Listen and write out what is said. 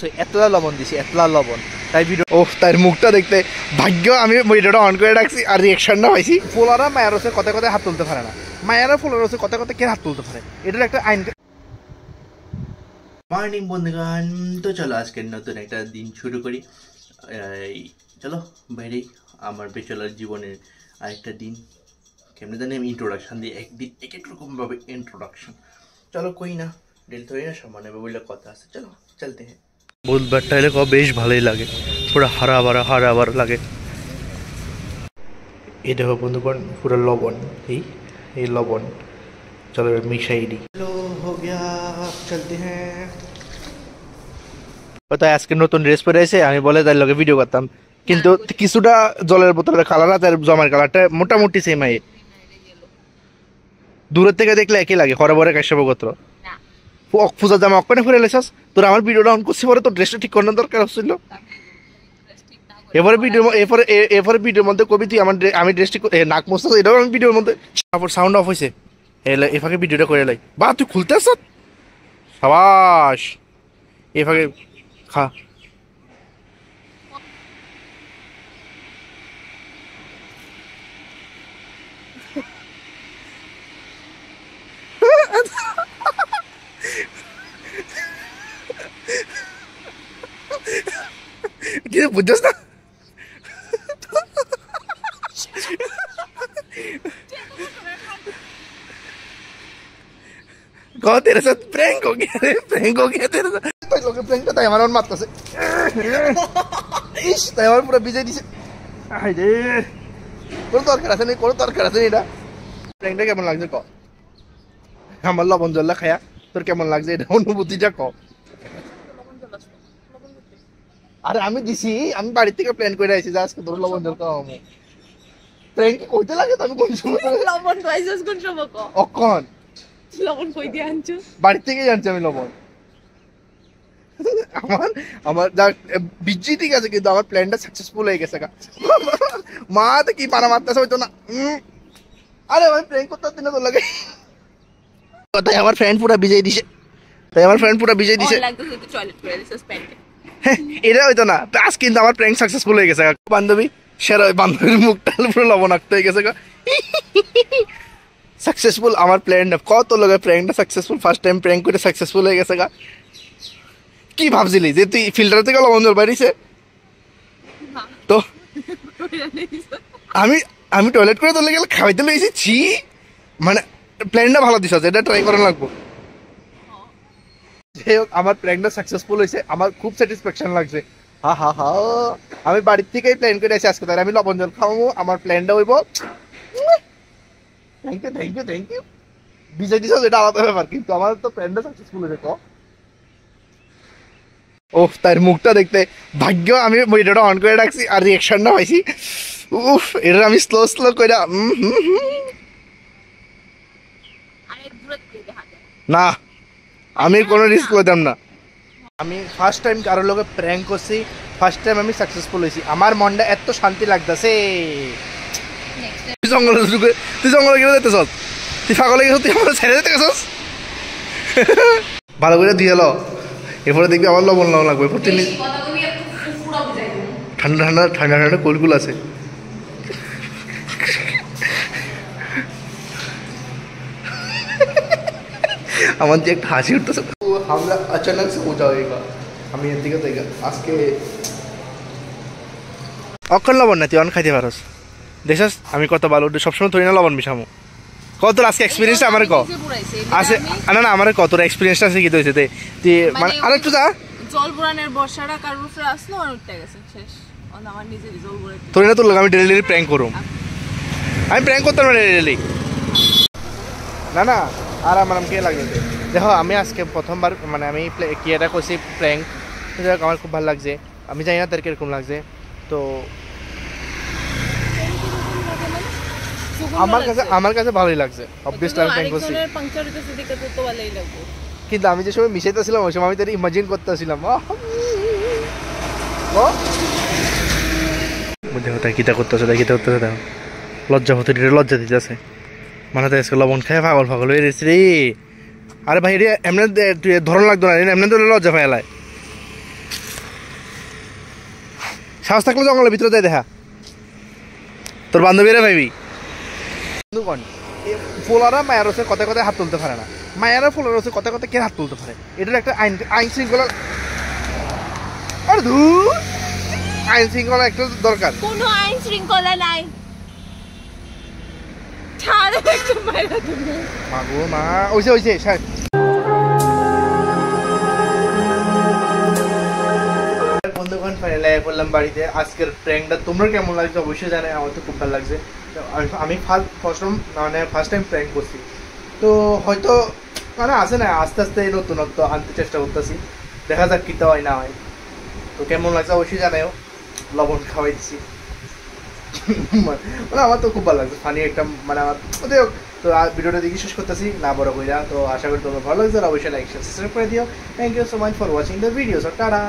দেখছো এতলা লবণ দিছি, এতলা লবণ। তাই ভিডিও তার মুখটা দেখতে ভাগ্য আমি ভিডিওটা অন করে রাখছি আর রিয়াকশনটা পাইছি। পোলারা মায়ের রসে কথায় কথায় হাত তুলতে পারে না, মায়েরা পোলার রসে কথায় কথায় কে হাত তুলতে পারে, এটার একটা আইন। মর্নিং বন্ধুগণ, তো চলো আজকের নতুন একটা দিন শুরু করি। চলো বাইরে আমার বেচলার জীবনের আরেকটা দিন কেমনি জানি আমি ইন্ট্রোডাকশান দিই, একদিন এক এক রকমভাবে ইন্ট্রোডাকশন। চলো কই না ডেল থরি না সামান্য বলে কথা আছে, চলো চলতে হ্যাঁ। বুধবারটা এলে বেশ ভালোই লাগে, পুরো হারা বারা লাগে। এই দেখো বন্ধুগণ পুরো লবণ, এই লবণ চলো মিশাই দিই। চলো হো গয়া, চলতে হ্যাঁ। তাই আজকে নতুন ড্রেস পরে এসে আমি বলে তার লগে ভিডিও করতাম, কিন্তু কিছুটা জলের বোতলের কালার আর তার জমার কালারটা মোটামুটি সেম হয়। দূরের থেকে দেখলে একই লাগে, হরে বরে কাশ্যপ গোত্র পূজা জামা অকনে ফুরে এলেছাস। তোর আমার ভিডিওটা অন করছি পরে তোর ড্রেসটা ঠিক করানোর দরকার হচ্ছিল। এরপরে ভিডিওর মধ্যে কবি তুই আমি ড্রেসটি নাক মোস্তা, এটাও আমি ভিডিওর মধ্যে সাউন্ড অফ হয়েছে, এ ফাঁকে ভিডিওটা করে লাই। বা তুই খুলতে আস সাবাস, এ ফাঁকে খা। বুঝছিস না तेरे साथ प्रैंक हो गया तेरे साथ। तो लोग प्रैंक करता है हमारा मारता से इस तैयार पूरा বিজে দিছে। আই রে কোন দরকার আছে নেই, কোন দরকার আছে নেই। এটা প্রैंकটা কেমন লাগছে ক, আমার লবণ জল্লা খায়া তোর কেমন লাগছে এটা অনুভূতিটা ক। আরে আমি দিছি, আমি বাড়ি থেকে প্ল্যান করে আইছি যে আজকে তোর লবণ জল খাওয়াবো। প্রैंक কইতে লাগে তো আমি কোন সময় লবণ খাইছস কোন সময় ক অকন লবণ কই দিয়ে আনছো? বাড়ি থেকে আনছি আমি লবণ। আমার যা বিজি ঠিক আছে, কিন্তু আমার প্ল্যানটা সাকসেসফুল হয়ে গেছে। মা তো কি পানা মারতেছে হয়তো না। আরে আমি প্র্যাঙ্ক করতে দিন তো লাগে। তাই আমার ফ্রেন্ড পুরো ভিজে দিছে, এটা হয়তো না। আজ কিন্তু আমার প্র্যাঙ্ক সাকসেসফুল হয়ে গেছে। বান্ধবী সেরা, বান্ধবীর মুখটা পুরো লবণাক্ত হয়ে গেছে। सक्सेसफुल আমার প্ল্যান কত লগে প্র্যাঙ্কটা সাকসেসফুল, ফার্স্ট টাইম প্র্যাঙ্ক করে সাকসেসফুল হয়ে গেছে। কি ভাবছিলি যে তুই ফিল্টার থেকে লবণ জল বাইরেছে? তো আমি টয়লেট করে তোলে গেলে খাওয়াইতে লইছি। ছি, মানে প্ল্যানটা ভালো দিছ, এটা ট্রাই করা লাগবো। যাই হোক আমার প্ল্যানটা সাকসেসফুল হয়েছে, আমার খুব স্যাটিসফ্যাকশন লাগছে। হা আমি বাড়ির থেকেই প্ল্যান করে আছি আজকে, তাই আমি লবণ জল খাওয়াবো। আমার প্ল্যানটা হইব থ্যাংক ইউ বিজয় দিছ, এটা আলাদা ব্যাপার, কিন্তু আমার তো প্ল্যানটা সাকসেসফুল হয়েছে। তার মুখটা দেখতে ভাগ্য আমি ভিডিওটা অন করে রাখছি আর রিয়াকশনটা পাইছি। এটা আমি স্লো করে না, আমি কোনো রিস্ক করতাম না। আমি ফার্স্ট টাইম কারোর লোকে প্র্যাঙ্ক করছি, ফার্স্ট টাইম আমি সাকসেসফুল হয়েছি। আমার মনটা এত শান্তি লাগতেছে। তুই জঙ্গলে গেলে যেতেছ, তুই ফাঁকলে গেছ, তুই আমার ছেড়ে যেতে গেছস। ভালো করে দিয়ে এলো, এরপরে দেখবি আবার লবণ লাগবে। ঠান্ডা কুলকুল আছে। আমার যে একটা হাসি উঠতেছে। আমরা अचानक से पूछा होगा আমি এর দিকে দেখে আজকে অক্ষণ লবণ না তুই অন খাইতে পারস। দেখছস আমি কত ভালো সবসময় ধরি না লবণ মিশামো। কত আজকে এক্সপিরিয়েন্স আমার ক আছে না আমার কত এক্সপিরিয়েন্স আছে কি হইছে তুই মানে আরেকটু যা জল বুড়ানের বর্ষাটা কার উপরে আসলো আর উঠতে গেছে শেষ। আমার নিজেরই জল বুড়াই তোর না তোর আমি ডেইলি প্র্যাঙ্ক করব। আমি প্র্যাঙ্ক করতাম না ডেইলি না আর আমার কে লাগবে। দেখো আমি আজকে প্রথমবার মানে আমি কি এটা করছি প্র্যাঙ্ক, আমার খুব ভালো লাগছে। আমি জানি না তোর কিরকম লাগছে। তো আমার কাছে ভালোই লাগছে। অবভিয়াসলি আমি প্র্যাঙ্ক করছি, কিন্তু আমি যে সময় মিশাইতেছিলাম ওই সময় আমি তার ইমাজিন করতেছিলাম। দেখো তাই কিতা করতেছে দেখো লজ্জা দিতেছে। মানে তো আজকে লবণ খায় পাগল হয়ে গেছে রে। আরে ভাই রে এমনি ধরন লাগতো না, এমনি তো লজ্জা পাইলাই। সাহস থাকলে জঙ্গলের ভিতরে যাই দেখা তোর বান্ধবীরা ভাইবি ফোলারা মায়ের রসে কথায় কথায় হাত তুলতে পারে না মায়েরা ফোলার রসে কথায় কথায় কে হাত তুলতে পারে এটার একটা আইন শৃঙ্খলা আর আইন শৃঙ্খলা একটা দরকার কোনো আইন শৃঙ্খলা নাই ছাড়ো একটু মাইরা তুমি মাগো মা ওইছে বন্ধুগণ ফাইনালি বললাম বাড়িতে আজকের প্র্যাঙ্কটা তোমরা কেমন লাগছে অবশ্যই জানাই আমার তো খুব ভালো লাগছে আমি ফার্স্ট টাইম প্র্যাঙ্ক করছি তো হয়তো মানে আসে না আস্তে আস্তে নতুনত্ব আনতে চেষ্টা করতেছি দেখা যাক কিতা হয় না হয় তো কেমন লাগছে অবশ্যই জানাইও লবণ খাওয়াই দিচ্ছি মানে আমার তো খুব ভালো লাগছে ফানি একটা মানে আমার যাই হোক তো ভিডিওটা দেখি শেষ করতেছি না বড় কইরা তো আশা করি তোমার ভালো লাগছে অবশ্যই লাইক শেয়ার সাবস্ক্রাইব করে দিও thank you so much for watching the video so tata